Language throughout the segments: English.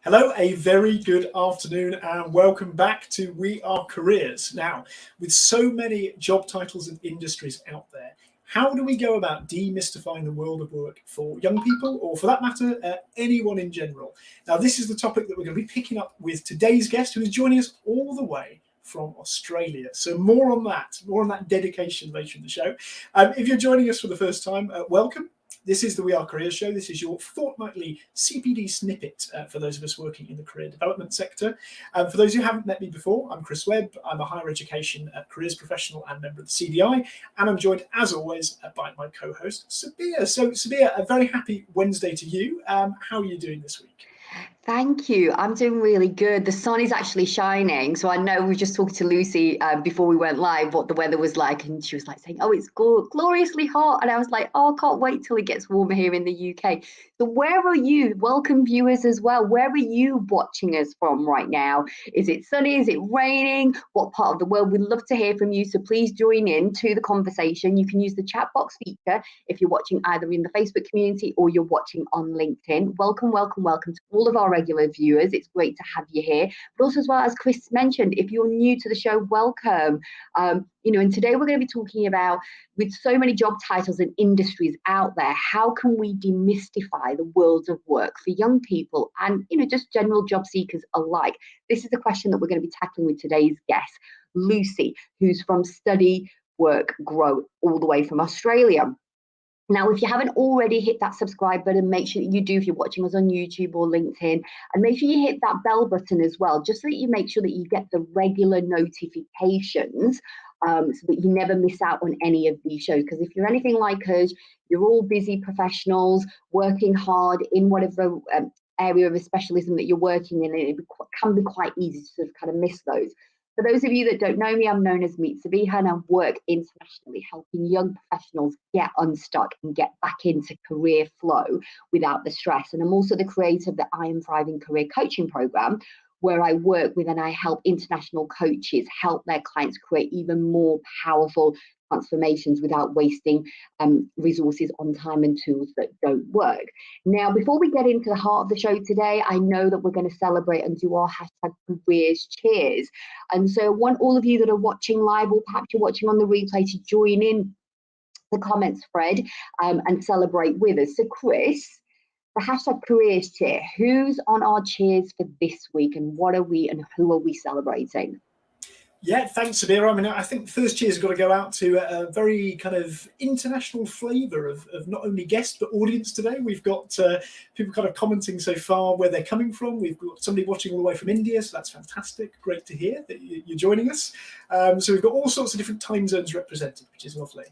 Hello, a very good afternoon and welcome back to We Are Careers. Now, with so many job titles and industries out there, how do we go about demystifying the world of work for young people, or for that matter, anyone in general? Now, this is the topic that we're going to be picking up with today's guest, who is joining us all the way from Australia. So more on that dedication later in the show. If you're joining us for the first time, welcome. This is the We Are Careers show. This is your fortnightly CPD snippet for those of us working in the career development sector. For those who haven't met me before, I'm Chris Webb. I'm a higher education careers professional and member of the CDI, and I'm joined, as always, by my co-host, Sabiha. So, Sabiha, a very happy Wednesday to you. How are you doing this week? Thank you. I'm doing really good. The sun is actually shining. So I know we were just talking to Lucy before we went live what the weather was like. And she was like saying, oh, it's gloriously hot. And I was like, oh, I can't wait till it gets warmer here in the UK. So where are you? Welcome viewers as well. Where are you watching us from right now? Is it sunny? Is it raining? What part of the world? We'd love to hear from you. So please join in to the conversation. You can use the chat box feature if you're watching either in the Facebook community or you're watching on LinkedIn. Welcome, welcome, welcome to all of our regular viewers. It's great to have you here. But also, as well, as Chris mentioned, if you're new to the show, welcome. And today we're going to be talking about, with so many job titles and industries out there, how can we demystify the world of work for young people and, just general job seekers alike? This is the question that we're going to be tackling with today's guest, Lucy, who's from Study, Work, Grow, all the way from Australia. Now, if you haven't already hit that subscribe button, make sure that you do if you're watching us on YouTube or LinkedIn, and make sure you hit that bell button as well, just so that you make sure that you get the regular notifications so that you never miss out on any of these shows. Because if you're anything like us, you're all busy professionals working hard in whatever area of specialism that you're working in, and it can be quite easy to sort of kind of miss those. For those of you that don't know me, I'm known as Meet Sabiha, and I work internationally helping young professionals get unstuck and get back into career flow without the stress. And I'm also the creator of the I Am Thriving Career Coaching Program, where I work with and I help international coaches help their clients create even more powerful transformations without wasting resources on time and tools that don't work. Now, before we get into the heart of the show today, I know that we're going to celebrate and do our hashtag careers cheers. And so I want all of you that are watching live, or perhaps you're watching on the replay, to join in the comments thread and celebrate with us. So Chris, the hashtag careers cheer, who's on our cheers for this week, and what are we and who are we celebrating? Yeah, thanks, Sabiha. I mean, I think first cheers have got to go out to a very kind of international flavour of not only guests but audience today. We've got people kind of commenting so far where they're coming from. We've got somebody watching all the way from India, so that's fantastic. Great to hear that you're joining us. So we've got all sorts of different time zones represented, which is lovely.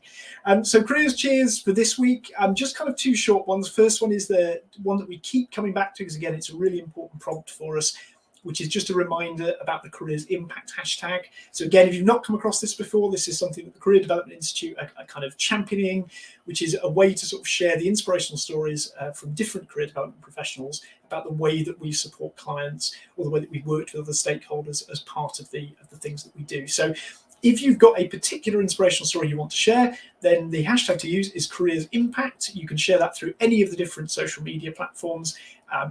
So careers cheers for this week. Just kind of two short ones. First one is the one that we keep coming back to, because again, it's a really important prompt for us, which is just a reminder about the Careers Impact hashtag. So again, if you've not come across this before, this is something that the Career Development Institute are kind of championing, which is a way to sort of share the inspirational stories from different career development professionals about the way that we support clients, or the way that we've worked with other stakeholders as part of the things that we do. So if you've got a particular inspirational story you want to share, then the hashtag to use is Careers Impact. You can share that through any of the different social media platforms,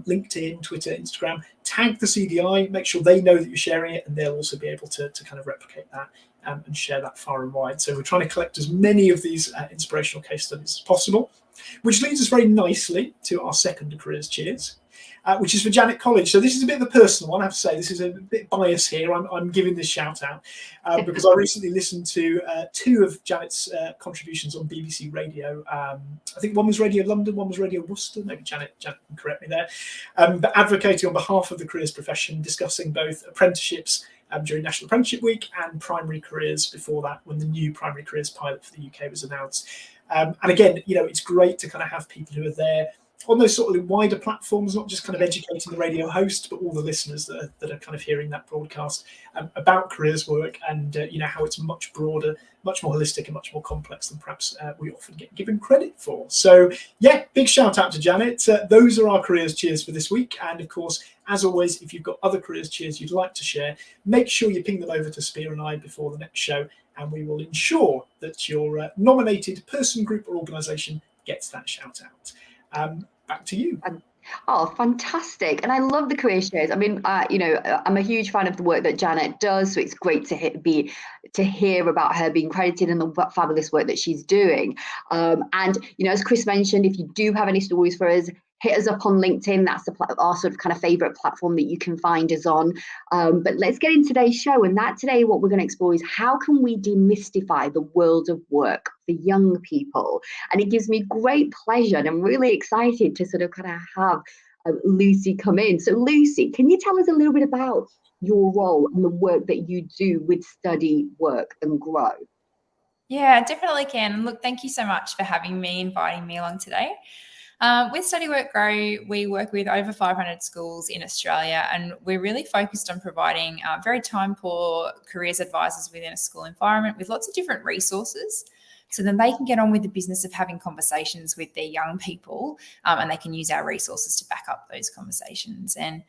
LinkedIn, Twitter, Instagram. Tag the CDI, make sure they know that you're sharing it, and they'll also be able to kind of replicate that and share that far and wide. So we're trying to collect as many of these inspirational case studies as possible, which leads us very nicely to our second Careers Cheers, which is for Janet College. So this is a bit of a personal one, I have to say. This is a bit biased here. I'm giving this shout out because I recently listened to two of Janet's contributions on BBC Radio. I think one was Radio London, one was Radio Worcester. Maybe Janet can correct me there. But advocating on behalf of the careers profession, discussing both apprenticeships during National Apprenticeship Week and primary careers before that, when the new primary careers pilot for the UK was announced. And again, it's great to kind of have people who are there on those sort of wider platforms, not just kind of educating the radio host, but all the listeners that are kind of hearing that broadcast about careers work, and how it's much broader, much more holistic, and much more complex than perhaps we often get given credit for. So yeah, big shout out to Janet. Those are our careers cheers for this week. And of course, as always, if you've got other careers cheers you'd like to share, make sure you ping them over to Sabiha and I before the next show, and we will ensure that your nominated person, group, or organisation gets that shout out. Back to you. Oh, fantastic. And I love the career shares. I mean, I'm a huge fan of the work that Janet does. So it's great to hear about her being credited and the fabulous work that she's doing. And, as Chris mentioned, if you do have any stories for us, hit us up on LinkedIn. That's our sort of kind of favorite platform that you can find us on. But let's get into today's show. And that today, what we're going to explore is how can we demystify the world of work for young people? And it gives me great pleasure, and I'm really excited to sort of kind of have Lucy come in. So Lucy, can you tell us a little bit about your role and the work that you do with Study, Work and Grow? Yeah, definitely can. And look, thank you so much for having me, inviting me along today. With Study Work Grow, we work with over 500 schools in Australia, and we're really focused on providing very time-poor careers advisors within a school environment with lots of different resources, so then they can get on with the business of having conversations with their young people, and they can use our resources to back up those conversations. And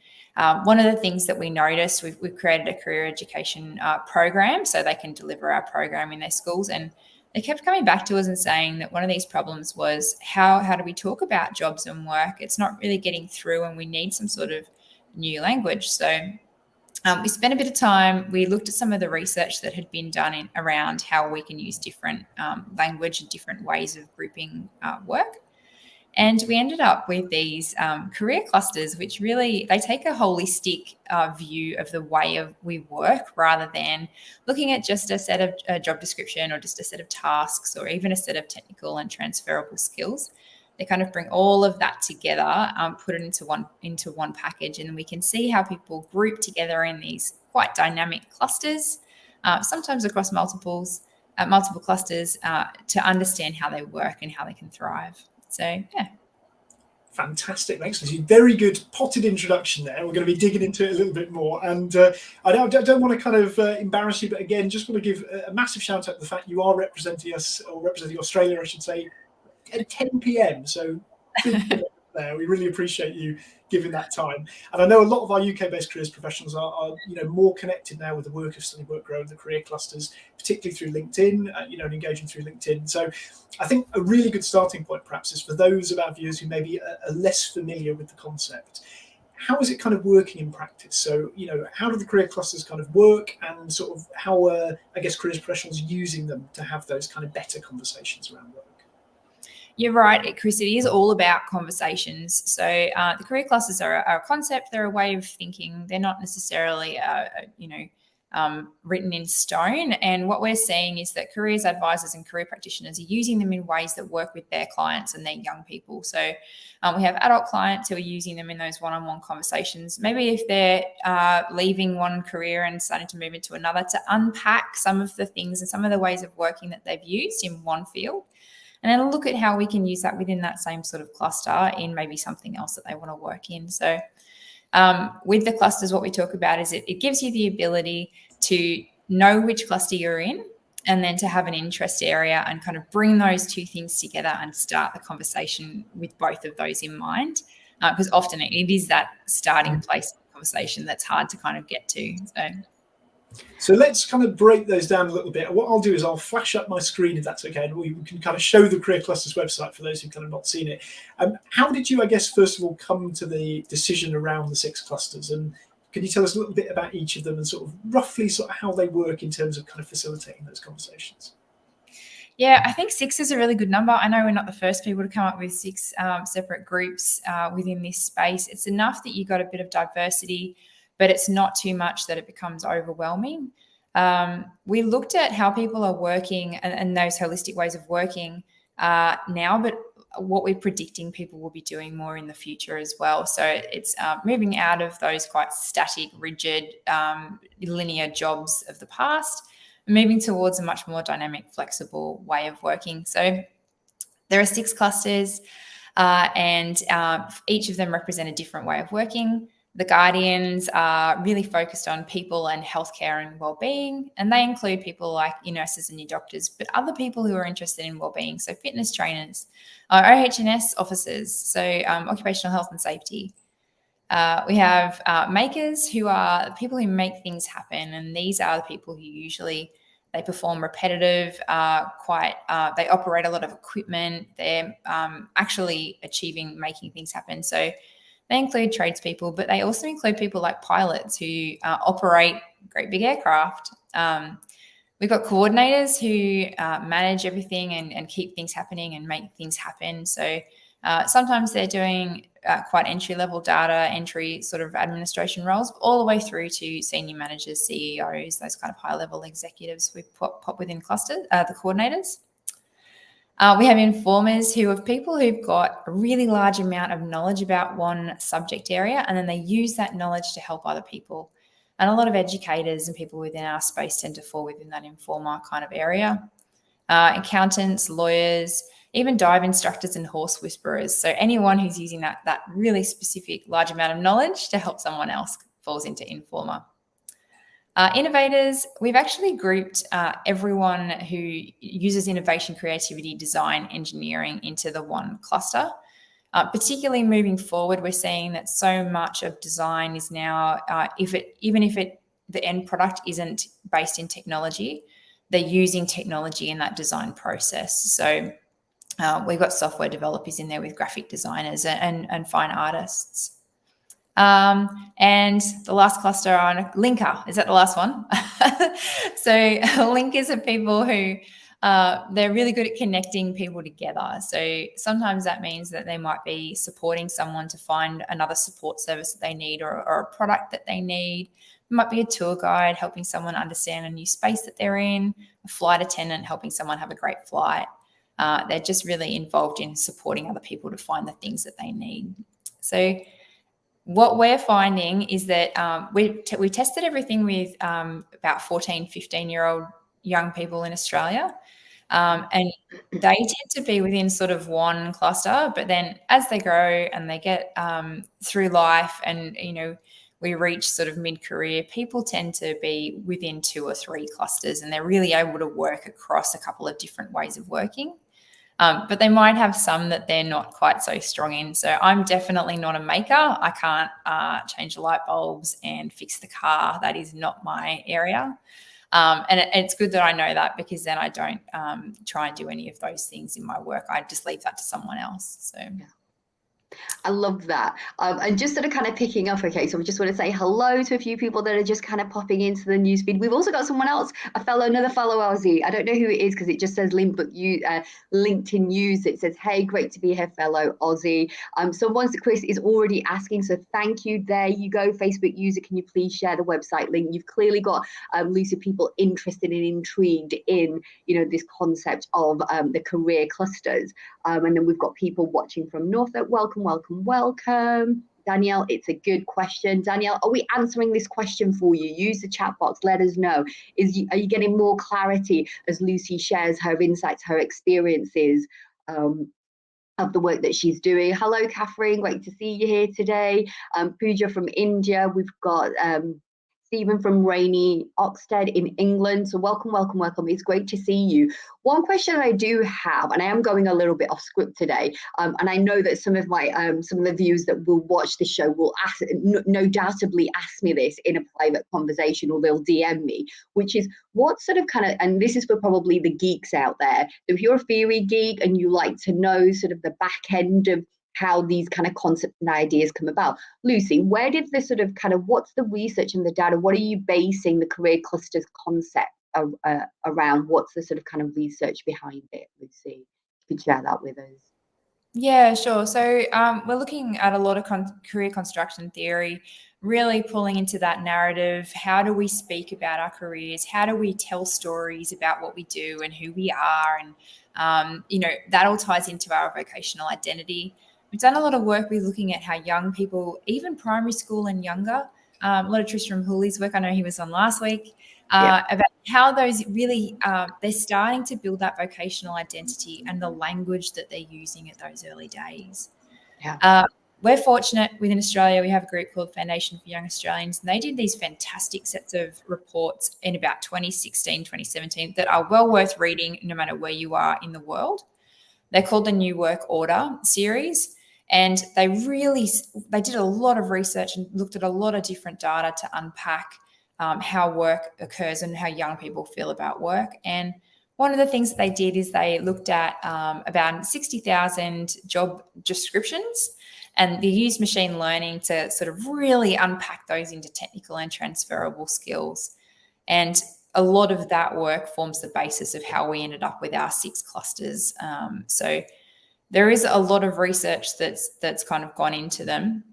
one of the things that we noticed, we've created a career education program so they can deliver our program in their schools, and they kept coming back to us and saying that one of these problems was how do we talk about jobs and work? It's not really getting through, and we need some sort of new language. So we spent a bit of time. We looked at some of the research that had been done around how we can use different language and different ways of grouping work. And we ended up with these career clusters, which really, they take a holistic view of the way we work rather than looking at just a set of job description or just a set of tasks or even a set of technical and transferable skills. They kind of bring all of that together, put it into one package, and we can see how people group together in these quite dynamic clusters, sometimes across multiple clusters, to understand how they work and how they can thrive. So, yeah. Fantastic. Thanks, Lucy. Very good potted introduction there. We're going to be digging into it a little bit more. And I don't want to kind of embarrass you, but again, just want to give a massive shout out to the fact you are representing us, or representing Australia, I should say, at 10 p.m. So there, we really appreciate you giving that time. And I know a lot of our UK-based careers professionals are more connected now with the work of Study, Work, Grow, and the career clusters, particularly through LinkedIn, and engaging through LinkedIn. So I think a really good starting point perhaps is for those of our viewers who maybe are less familiar with the concept. How is it kind of working in practice? So, how do the career clusters kind of work, and sort of how I guess careers professionals using them to have those kind of better conversations around work? You're right, Chris. It is all about conversations. So the career clusters are a concept. They're a way of thinking. They're not necessarily, written in stone. And what we're seeing is that careers advisors and career practitioners are using them in ways that work with their clients and their young people. So we have adult clients who are using them in those one-on-one conversations. Maybe if they're leaving one career and starting to move into another, to unpack some of the things and some of the ways of working that they've used in one field, and then look at how we can use that within that same sort of cluster in maybe something else that they want to work in. So with the clusters, what we talk about is it gives you the ability to know which cluster you're in, and then to have an interest area and kind of bring those two things together and start the conversation with both of those in mind. Because often it is that starting place of conversation that's hard to kind of get to. So let's kind of break those down a little bit. What I'll do is I'll flash up my screen, if that's okay, and we can kind of show the Career Clusters website for those who've kind of not seen it. How did you, I guess, first of all, come to the decision around the 6 clusters? And can you tell us a little bit about each of them and sort of roughly how they work in terms of kind of facilitating those conversations? Yeah, I think 6 is a really good number. I know we're not the first people to come up with 6 separate groups within this space. It's enough that you got a bit of diversity, but it's not too much that it becomes overwhelming. We looked at how people are working and those holistic ways of working now, but what we're predicting people will be doing more in the future as well. So it's moving out of those quite static, rigid, linear jobs of the past, moving towards a much more dynamic, flexible way of working. So there are 6 clusters and each of them represent a different way of working. The Guardians are really focused on people and healthcare and wellbeing, and they include people like your nurses and your doctors, but other people who are interested in wellbeing, so fitness trainers, OH&S officers, so occupational health and safety. We have makers, who are people who make things happen, and these are the people who usually they perform repetitive, they operate a lot of equipment. They're actually making things happen. So They include tradespeople, but they also include people like pilots who operate great big aircraft. We've got coordinators who manage everything and keep things happening and make things happen. So sometimes they're doing quite entry-level data entry sort of administration roles, all the way through to senior managers, CEOs, those kind of high-level executives we pop within clusters, the coordinators. We have informers who are people who've got a really large amount of knowledge about one subject area, and then they use that knowledge to help other people. And a lot of educators and people within our space tend to fall within that informer kind of area. Accountants, lawyers, even dive instructors and horse whisperers. So anyone who's using that really specific large amount of knowledge to help someone else falls into informer. Innovators, we've actually grouped everyone who uses innovation, creativity, design, engineering into the one cluster. Particularly moving forward, we're seeing that so much of design is now, even if the end product isn't based in technology, they're using technology in that design process. So we've got software developers in there with graphic designers and fine artists. And the last cluster on linker, is that the last one? So linkers are people who they're really good at connecting people together. So sometimes that means that they might be supporting someone to find another support service that they need or a product that they need. It might be a tour guide helping someone understand a new space that they're in, a flight attendant helping someone have a great flight. They're just really involved in supporting other people to find the things that they need. So what we're finding is that we tested everything with about 14, 15-year-old young people in Australia. And they tend to be within sort of one cluster, but then as they grow and they get through life and, we reach sort of mid-career, people tend to be within 2 or 3 clusters, and they're really able to work across a couple of different ways of working. But they might have some that they're not quite so strong in. So I'm definitely not a maker. I can't change the light bulbs and fix the car. That is not my area. And it's good that I know that, because then I don't try and do any of those things in my work. I just leave that to someone else. So. Yeah. I love that. And just sort of kind of picking up, okay, so we just want to say hello to a few people that are just kind of popping into the newsfeed. We've also got someone else, another fellow Aussie. I don't know who it is because it just says LinkedIn News. It says, hey, great to be here, fellow Aussie. Someone, Chris, is already asking, so thank you. There you go, Facebook user. Can you please share the website link? You've clearly got Lucy people interested and intrigued in, this concept of the career clusters. And then we've got people watching from Norfolk. Welcome. Danielle, it's a good question. Danielle, are we answering this question for you? Use the chat box. Let us know. Are you getting more clarity as Lucy shares her insights, her experiences of the work that she's doing? Hello, Catherine. Great to see you here today. Pooja from India. We've got Stephen from rainy Oxted in England. So welcome. It's great to see you. One question I do have, and I am going a little bit off script today, and I know that some of the viewers that will watch the show will no doubtably ask me this in a private conversation, or they'll DM me, which is what sort of and this is for probably the geeks out there. If you're a theory geek and you like to know sort of the back end of how these kind of concepts and ideas come about. Lucy, where did this sort of what's the research and the data? What are you basing the career clusters concept around? What's the sort of research behind it, Lucy? You could share that with us. Yeah, sure. So we're looking at a lot of career construction theory, really pulling into that narrative. How do we speak about our careers? How do we tell stories about what we do and who we are? And, that all ties into our vocational identity. We've done a lot of work with looking at how young people, even primary school and younger, a lot of Tristram Hooley's work, I know he was on last week, about how those really, they're starting to build that vocational identity and the language that they're using at those early days. Yeah. We're fortunate within Australia, we have a group called Foundation for Young Australians, and they did these fantastic sets of reports in about 2016, 2017 that are well worth reading no matter where you are in the world. They're called the New Work Order series, and they did a lot of research and looked at a lot of different data to unpack how work occurs and how young people feel about work. And one of the things that they did is they looked at about 60,000 job descriptions, And they use machine learning to sort of really unpack those into technical and transferable skills. And a lot of that work forms the basis of how we ended up with our 6 clusters. So there is a lot of research that's kind of gone into them.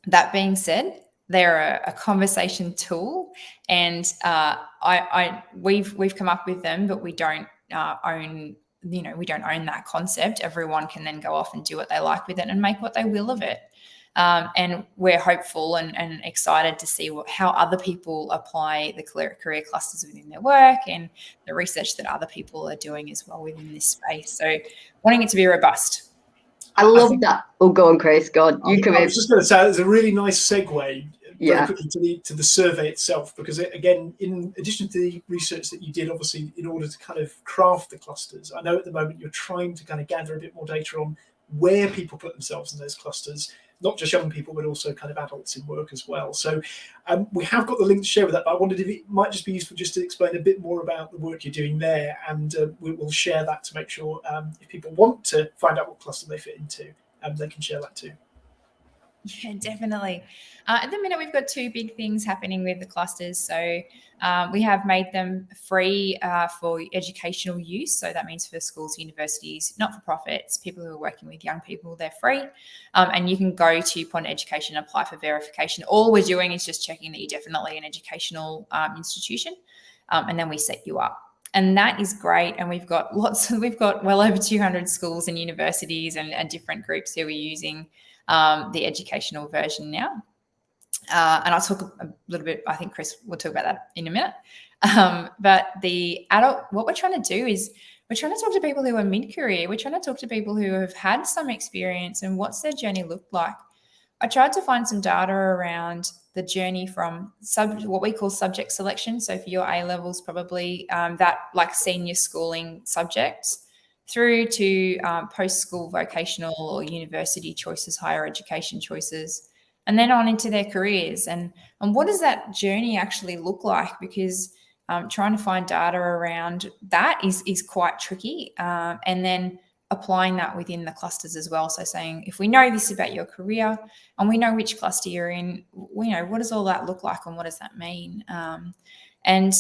That being said, they're a conversation tool, and we've come up with them, but we don't own. We don't own that concept. Everyone can then go off and do what they like with it and make what they will of it. And we're hopeful and excited to see how other people apply the career clusters within their work and the research that other people are doing as well within this space. So wanting it to be robust. I love that. Oh, go on, Chris. Go on. You come in. I was just going to say, it's a really nice segue Yeah. very quickly to the survey itself, because again, in addition to the research that you did, obviously, in order to kind of craft the clusters, I know at the moment you're trying to kind of gather a bit more data on where people put themselves in those clusters, not just young people, but also kind of adults in work as well. So we have got the link to share with that, but I wondered if it might just be useful just to explain a bit more about the work you're doing there, and we'll share that to make sure if people want to find out what cluster they fit into, they can share that too. Yeah, definitely. At the minute, we've got 2 big things happening with the clusters. So we have made them free for educational use. So that means for schools, universities, not-for-profits, people who are working with young people, they're free. And you can go to Pond Education and apply for verification. All we're doing is just checking that you're definitely an educational institution, and then we set you up. And that is great. And we've got well over 200 schools and universities and different groups who are using the educational version now. And I'll talk a little bit, I think Chris will talk about that in a minute. But the adult, what we're trying to do is we're trying to talk to people who are mid-career. We're trying to talk to people who have had some experience and what's their journey looked like. I tried to find some data around the journey from what we call subject selection. So for your A-levels, probably that like senior schooling subjects, through to post-school vocational or university choices, higher education choices, and then on into their careers. And what does that journey actually look like? Because trying to find data around that is quite tricky. And then applying that within the clusters as well. So saying, if we know this about your career and we know which cluster you're in, we know what does all that look like and what does that mean? And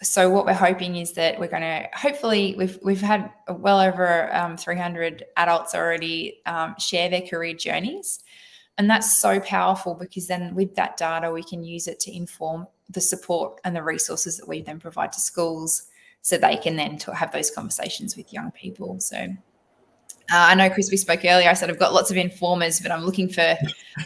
so what we're hoping is that we're going to, hopefully we've had well over 300 adults already share their career journeys. And that's so powerful, because then with that data, we can use it to inform the support and the resources that we then provide to schools, so they can then have those conversations with young people. So I know, Chris, we spoke earlier. I said I've got lots of informers, but I'm looking for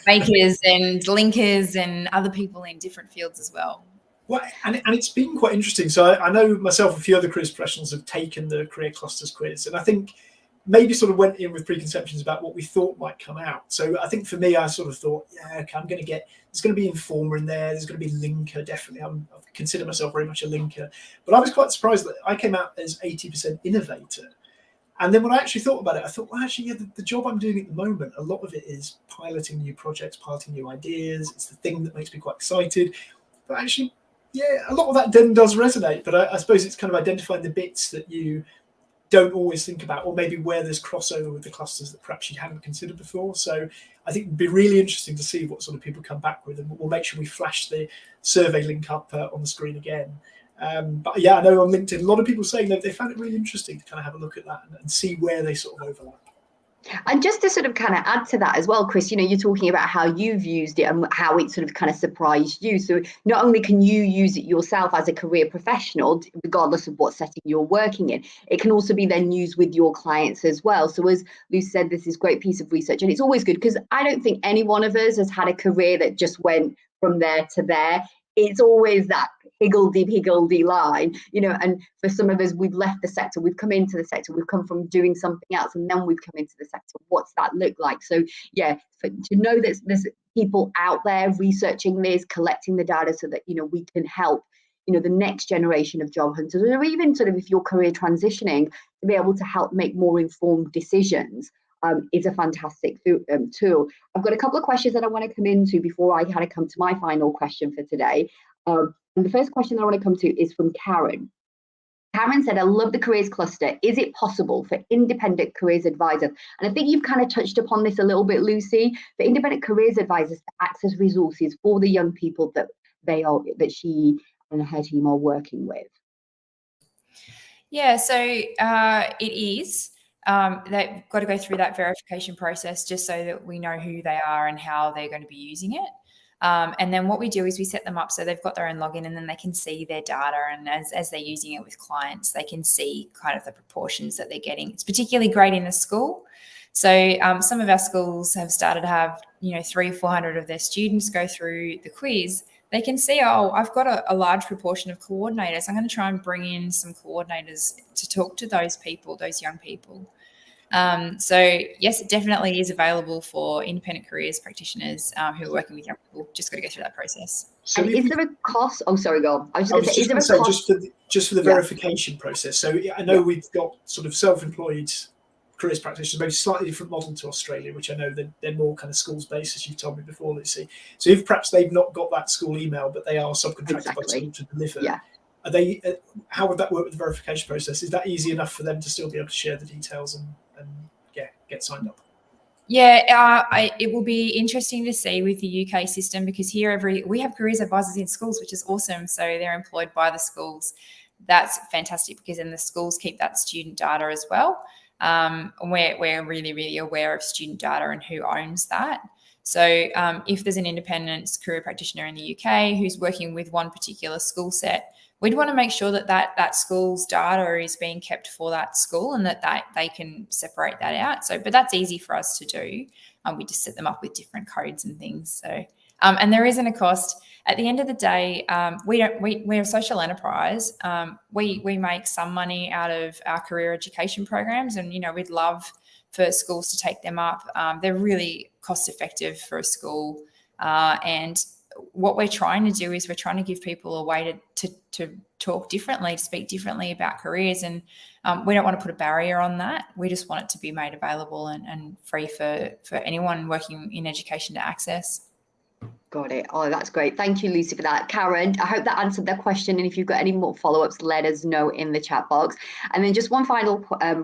makers and linkers and other people in different fields as well. Well, and it's been quite interesting. So I know myself, a few other careers professionals have taken the career clusters quiz, and I think maybe sort of went in with preconceptions about what we thought might come out. So I think for me, I sort of thought, yeah, okay, there's going to be informer in there. There's going to be linker. Definitely. I consider myself very much a linker, but I was quite surprised that I came out as 80% innovator. And then when I actually thought about it, I thought, well, actually, yeah, the job I'm doing at the moment, a lot of it is piloting new projects, piloting new ideas. It's the thing that makes me quite excited. But actually, yeah, a lot of that then does resonate. But I suppose it's kind of identifying the bits that you don't always think about, or maybe where there's crossover with the clusters that perhaps you hadn't considered before. So I think it'd be really interesting to see what sort of people come back with, and we'll make sure we flash the survey link up on the screen again. But yeah, I know on LinkedIn, a lot of people saying that they found it really interesting to kind of have a look at that and see where they sort of overlap. And just to sort of kind of add to that as well, Chris, you're talking about how you've used it and how it sort of kind of surprised you. So not only can you use it yourself as a career professional, regardless of what setting you're working in, it can also be then used with your clients as well. So as Lucy said, this is a great piece of research, and it's always good, because I don't think any one of us has had a career that just went from there to there. It's always that higgledy line, and for some of us, we've left the sector, we've come into the sector, we've come from doing something else, and then we've come into the sector. What's that look like? So yeah, to know that there's people out there researching this, collecting the data, so that we can help the next generation of job hunters, or even sort of if you're career transitioning, to be able to help make more informed decisions. Is a fantastic tool. I've got a couple of questions that I want to come into before I kind of come to my final question for today. And the first question that I want to come to is from Karen. Karen said, I love the careers cluster. Is it possible for independent careers advisors? And I think you've kind of touched upon this a little bit, Lucy, for independent careers advisors to access resources for the young people that she and her team are working with. Yeah, so it is. They've got to go through that verification process just so that we know who they are and how they're going to be using it. And then what we do is we set them up so they've got their own login, and then they can see their data. And as they're using it with clients, they can see kind of the proportions that they're getting. It's particularly great in the school. So some of our schools have started to have, 300 or 400 of their students go through the quiz. They can see, I've got a large proportion of coordinators. I'm going to try and bring in some coordinators to talk to those people, those young people. So yes, it definitely is available for independent careers practitioners who are working with young people. Just got to go through that process. So is there a cost? Oh, sorry, go on. I was just going to say, just for the verification process. So I know we've got sort of self-employed careers practitioners, maybe slightly different model to Australia, which I know they're more kind of schools based, as you've told me before, Lucy. So if perhaps they've not got that school email, but they are subcontracted by the school to deliver, are they? How would that work with the verification process? Is that easy enough for them to still be able to share the details and get signed up? Yeah, it will be interesting to see with the UK system, because here we have careers advisors in schools, which is awesome. So they're employed by the schools. That's fantastic, because then the schools keep that student data as well. We're really, really aware of student data and who owns that. So if there's an independent career practitioner in the UK who's working with one particular school set, we'd want to make sure that school's data is being kept for that school, and that they can separate that out. So, but that's easy for us to do. We just set them up with different codes and things. So, and there isn't a cost. At the end of the day, we're a social enterprise. We make some money out of our career education programs, and we'd love for schools to take them up. They're really cost effective for a school, and what we're trying to do is we're trying to give people a way to talk differently, to speak differently about careers, and we don't want to put a barrier on that. We just want it to be made available and free for anyone working in education to access. Got it. Oh, that's great. Thank you, Lucy, for that. Karen, I hope that answered that question. And if you've got any more follow-ups, let us know in the chat box. And then just one final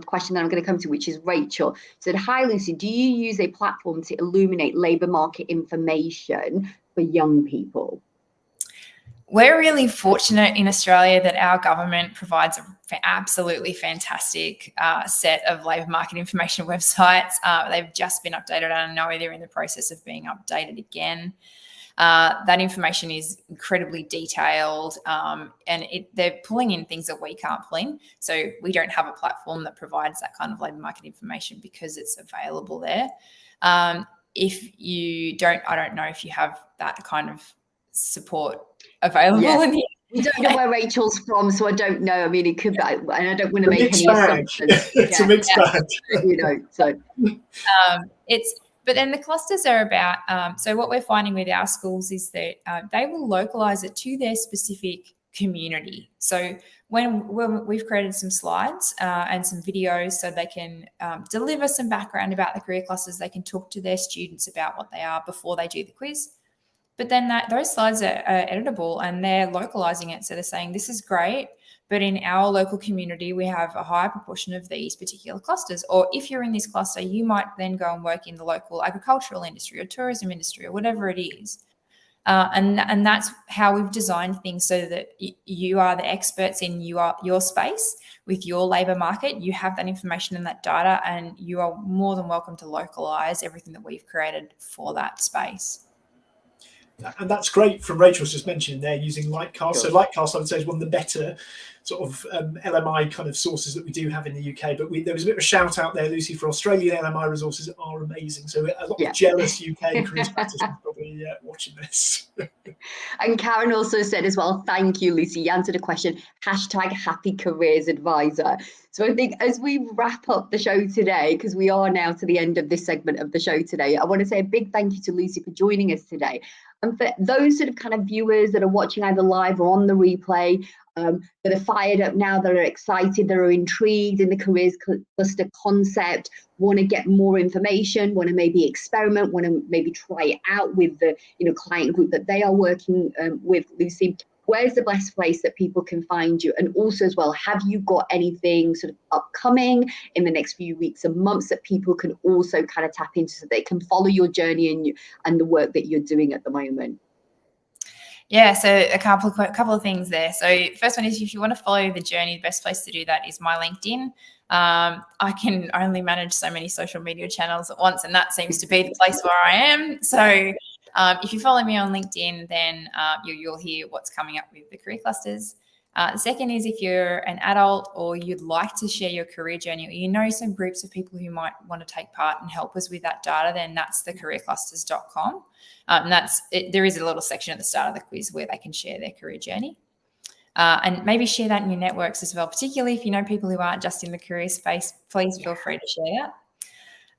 question that I'm going to come to, which is Rachel. Said, hi, Lucy, do you use a platform to illuminate labour market information for young people? We're really fortunate in Australia that our government provides an absolutely fantastic set of labour market information websites. They've just been updated, and I know they're in the process of being updated again. That information is incredibly detailed, and they're pulling in things that we can't pull in. So we don't have a platform that provides that kind of labour market information because it's available there. If you don't, I don't know if you have that kind of support available. Yes. We don't know where Rachel's from, so I don't know. I mean, it could be, and I don't want to make any assumptions. It's a mixed bag. But then the clusters are about, so what we're finding with our schools is that they will localise it to their specific community. So when we've created some slides and some videos so they can deliver some background about the career clusters, they can talk to their students about what they are before they do the quiz. But then those slides are editable, and they're localising it. So they're saying, this is great, but in our local community, we have a higher proportion of these particular clusters. Or if you're in this cluster, you might then go and work in the local agricultural industry or tourism industry or whatever it is. And that's how we've designed things, so that you are the experts in your space with your labour market. You have that information and that data, and you are more than welcome to localise everything that we've created for that space. And that's great from Rachel's just mentioned there, using Lightcast. So Lightcast, I would say, is one of the better sort of LMI kind of sources that we do have in the UK. But there was a bit of a shout out there, Lucy, for Australian LMI resources are amazing. So a lot of jealous UK careers practitioners probably watching this. And Karen also said as well, thank you, Lucy. You answered a question, #HappyCareersAdvisor. So I think as we wrap up the show today, because we are now to the end of this segment of the show today, I want to say a big thank you to Lucy for joining us today. And for those sort of kind of viewers that are watching either live or on the replay, that are fired up now, that are excited, that are intrigued in the careers cluster concept, want to get more information, want to maybe experiment, want to maybe try it out with the client group that they are working with, Lucy, where's the best place that people can find you? And also as well, have you got anything sort of upcoming in the next few weeks and months that people can also kind of tap into so they can follow your journey and the work that you're doing at the moment? Yeah, so a couple of things there. So first one is, if you want to follow the journey, the best place to do that is my LinkedIn. I can only manage so many social media channels at once, and that seems to be the place where I am. So if you follow me on LinkedIn, then you'll hear what's coming up with the career clusters. The second is, if you're an adult or you'd like to share your career journey, or you know some groups of people who might want to take part and help us with that data, then that's thecareerclusters.com. And there is a little section at the start of the quiz where they can share their career journey. And maybe share that in your networks as well, particularly if you know people who aren't just in the career space. Please feel free to share that.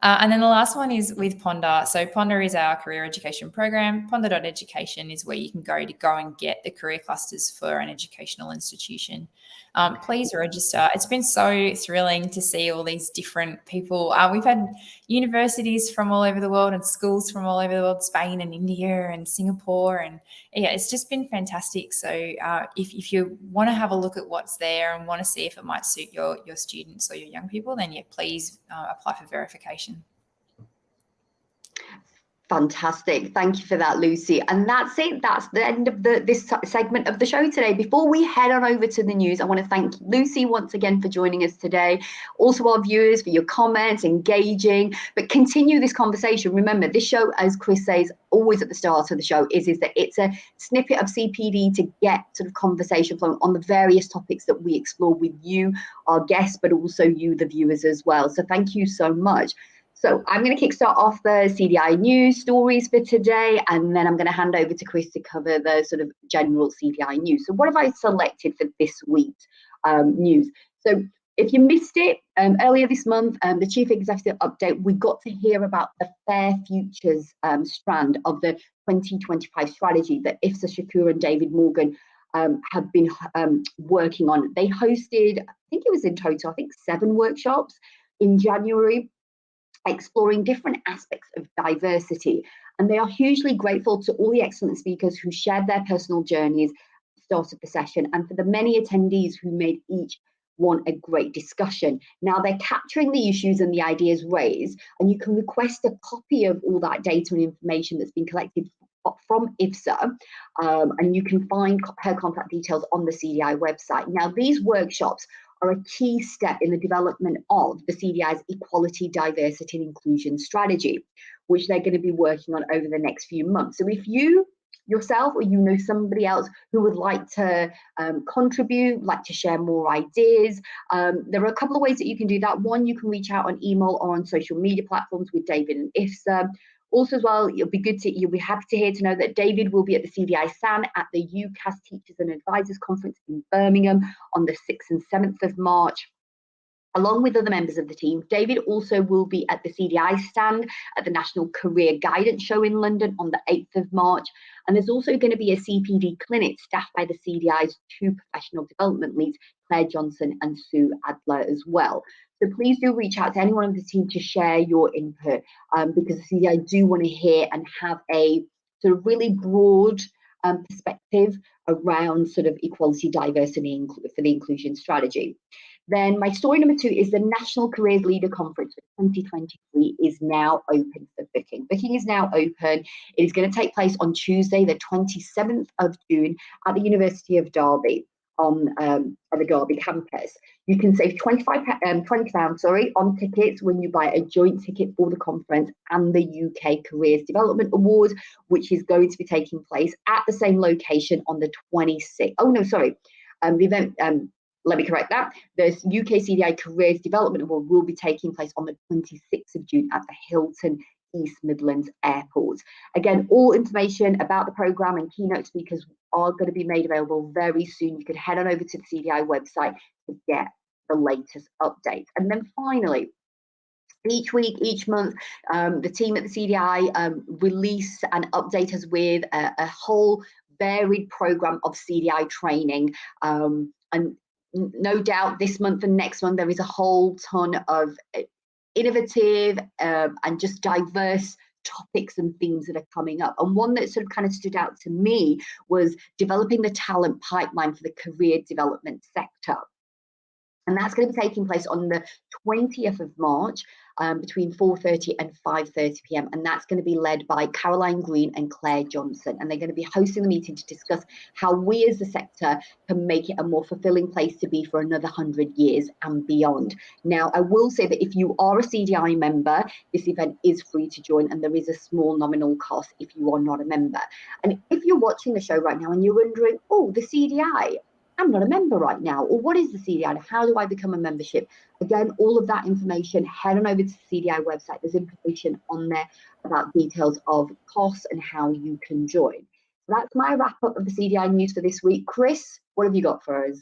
And then the last one is with Ponder. So Ponder is our career education program. Ponder.education is where you can go and get the career clusters for an educational institution. Please register. It's been so thrilling to see all these different people. We've had universities from all over the world and schools from all over the world, Spain and India and Singapore. And yeah, it's just been fantastic. So if you want to have a look at what's there and want to see if it might suit your students or your young people, then yeah, please apply for verification. Fantastic. Thank you for that, Lucy. And that's it. That's the end of this segment of the show today. Before we head on over to the news, I want to thank Lucy once again for joining us today. Also our viewers for your comments, engaging, but continue this conversation. Remember, this show, as Chris says always at the start of the show, is that it's a snippet of CPD to get sort of conversation flowing on the various topics that we explore with you, our guests, but also you, the viewers as well. So thank you so much. So I'm going to kickstart off the CDI news stories for today, and then I'm going to hand over to Chris to cover the sort of general CDI news. So what have I selected for this week's news? So if you missed it, earlier this month, the Chief Executive update, we got to hear about the Fair Futures strand of the 2025 strategy that Ifsa Shakur and David Morgan have been working on. They hosted, I think it was in total, 7 workshops in January, exploring different aspects of diversity. And they are hugely grateful to all the excellent speakers who shared their personal journeys at the start of the session, and for the many attendees who made each one a great discussion. Now they're capturing the issues and the ideas raised, and you can request a copy of all that data and information that's been collected from IFSA, and you can find her contact details on the CDI website. Now these workshops are a key step in the development of the CDI's equality, diversity and inclusion strategy, which they're going to be working on over the next few months. So if you yourself or you know somebody else who would like to contribute, like to share more ideas, there are a couple of ways that you can do that. One, you can reach out on email or on social media platforms with David and IFSA. Also as well, you'll be happy to hear to know that David will be at the CDI SAN at the UCAS Teachers and Advisors Conference in Birmingham on the 6th and 7th of March. Along with other members of the team, David also will be at the CDI stand at the National Career Guidance Show in London on the 8th of March. And there's also going to be a CPD clinic staffed by the CDI's 2 professional development leads, Claire Johnson and Sue Adler as well. So please do reach out to anyone on the team to share your input, because the CDI do want to hear and have a sort of really broad perspective around sort of equality, diversity for the inclusion strategy. Then my story number 2 is the National Careers Leader Conference for 2023 is now open for booking. Booking is now open. It is going to take place on Tuesday, the 27th of June at the University of Derby on the Derby campus. You can save £20 on tickets when you buy a joint ticket for the conference and the UK Careers Development Awards, which is going to be taking place at the same location on the 26th. Oh no, sorry. The event, let me correct that. The UK CDI Careers Development Award will be taking place on the 26th of June at the Hilton East Midlands Airport. Again, all information about the programme and keynote speakers are going to be made available very soon. You can head on over to the CDI website to get the latest updates. And then finally, each week, each month, the team at the CDI release and update us with a whole varied programme of CDI training. And no doubt this month and next month, there is a whole ton of innovative and just diverse topics and themes that are coming up. And one that sort of kind of stood out to me was developing the talent pipeline for the career development sector. And that's going to be taking place on the 20th of March between 4:30 and 5:30 p.m. And that's going to be led by Caroline Green and Claire Johnson. And they're going to be hosting the meeting to discuss how we as the sector can make it a more fulfilling place to be for another 100 years and beyond. Now, I will say that if you are a CDI member, this event is free to join, and there is a small nominal cost if you are not a member. And if you're watching the show right now and you're wondering, oh, the CDI, I'm not a member right now, or what is the CDI? How do I become a membership? Again, all of that information, head on over to the CDI website. There's information on there about details of costs and how you can join. So that's my wrap up of the CDI news for this week. Chris, what have you got for us?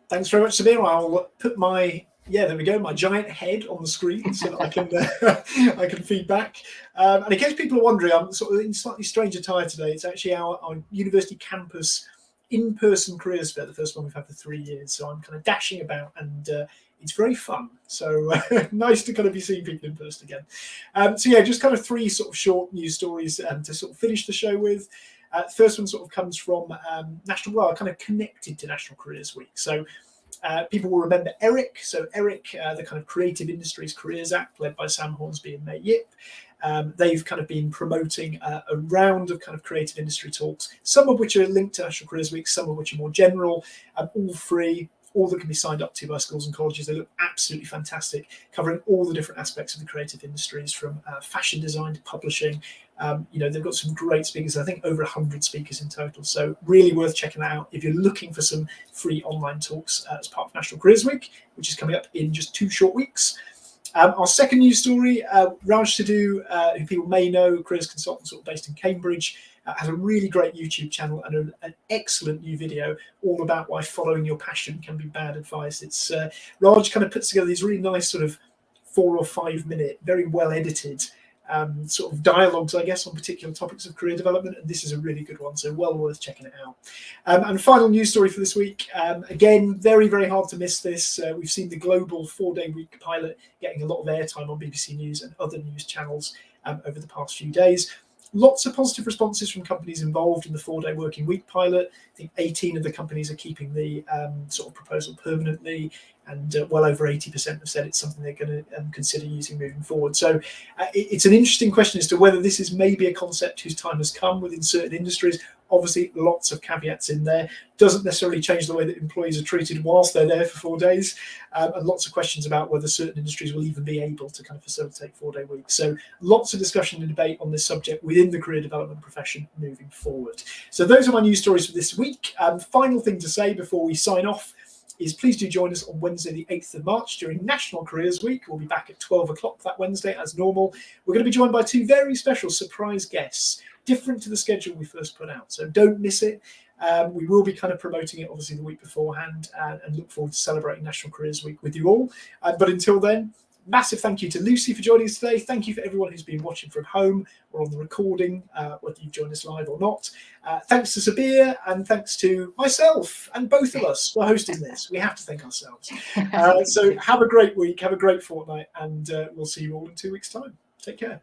Thanks very much, Sabiha. I'll put my there we go, my giant head on the screen so that I can I can feed back. And in case people are wondering, I'm sort of in slightly strange attire today. It's actually our university campus in-person careers fair, the first one we've had for 3 years. So I'm kind of dashing about, and it's very fun. So nice to kind of be seeing people in person again. So yeah, just kind of 3 sort of short news stories to sort of finish the show with. First one sort of comes from kind of connected to National Careers Week. So people will remember ERIC. So ERIC, the kind of Creative Industries Careers Act led by Sam Hornsby and May Yip. They've kind of been promoting a round of kind of creative industry talks, some of which are linked to National Careers Week, some of which are more general, all free, all that can be signed up to by schools and colleges. They look absolutely fantastic, covering all the different aspects of the creative industries, from fashion design to publishing. They've got some great speakers, I think over 100 speakers in total. So really worth checking that out if you're looking for some free online talks as part of National Careers Week, which is coming up in just 2 short weeks. Our second news story, Raj Sidhu, who people may know, careers consultant sort of based in Cambridge, has a really great YouTube channel and an excellent new video all about why following your passion can be bad advice. It's Raj kind of puts together these really nice sort of 4 or 5 minute, very well edited sort of dialogues, I guess, on particular topics of career development, and this is a really good one, so well worth checking it out. And final news story for this week, again, very, very hard to miss this. We've seen the global 4-day week pilot getting a lot of airtime on BBC News and other news channels over the past few days. Lots of positive responses from companies involved in the 4-day working week pilot. I think 18 of the companies are keeping the sort of proposal permanently, and well over 80% have said it's something they're going to consider using moving forward. So it's an interesting question as to whether this is maybe a concept whose time has come within certain industries. Obviously, lots of caveats in there. Doesn't necessarily change the way that employees are treated whilst they're there for 4 days, and lots of questions about whether certain industries will even be able to kind of facilitate 4-day weeks. So lots of discussion and debate on this subject within the career development profession moving forward. So those are my news stories for this week. Final thing to say before we sign off is please do join us on Wednesday the 8th of March during National Careers Week. We'll be back at 12 o'clock that Wednesday as normal. We're going to be joined by 2 very special surprise guests, different to the schedule we first put out, so don't miss it. We will be kind of promoting it obviously the week beforehand, and look forward to celebrating National Careers Week with you all. But until then, massive thank you to Lucy for joining us today. Thank you for everyone who's been watching from home or on the recording, whether you've joined us live or not. Thanks to Sabiha, and thanks to myself and both of us for hosting this. We have to thank ourselves. So have a great week, have a great fortnight, and we'll see you all in 2 weeks' time. Take care.